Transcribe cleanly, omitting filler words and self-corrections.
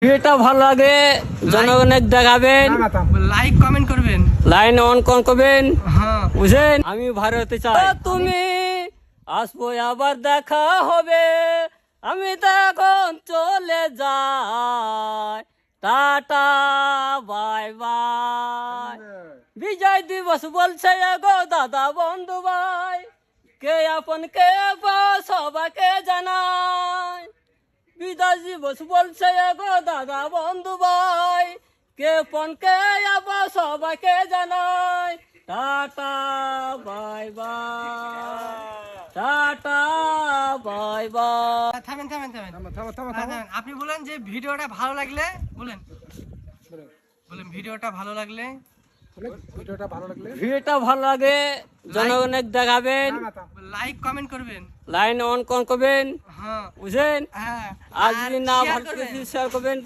ভিডিওটা ভালো লাগে জনগণের দেখাবেন, লাইক কমেন্ট করবেন, লাইন অন করবেন, হ্যাঁ বুঝেন। আমি ভারতে চাই তুমি আসবো আবার দেখা হবে, আমি তো এখন চলে যাই, টাটা বাই বাই। বিজয় দিবস বলছে গো দাদা বন্ধু ভাই, কে আপন কে সবাইকে জানাই। বিদায় দিবস বলছে গো দাদা বন্ধু ভাই, কে পন কে সবাইকে জানাই, tata bye bye, tata bye bye. থামেন থামেন থামেন থামেন। আপনি বলেন যে ভিডিওটা ভালো লাগলে বলেন ভিডিওটা ভালো লাগলে ভিডিওটা ভালো লাগে জনগণের দেখাবেন, লাইক কমেন্ট করবেন, লাইন অন করবেন, হ্যাঁ বুঝেন। হ্যাঁ আর যদি না share ভালো করবেন। শেয়ার করবেন।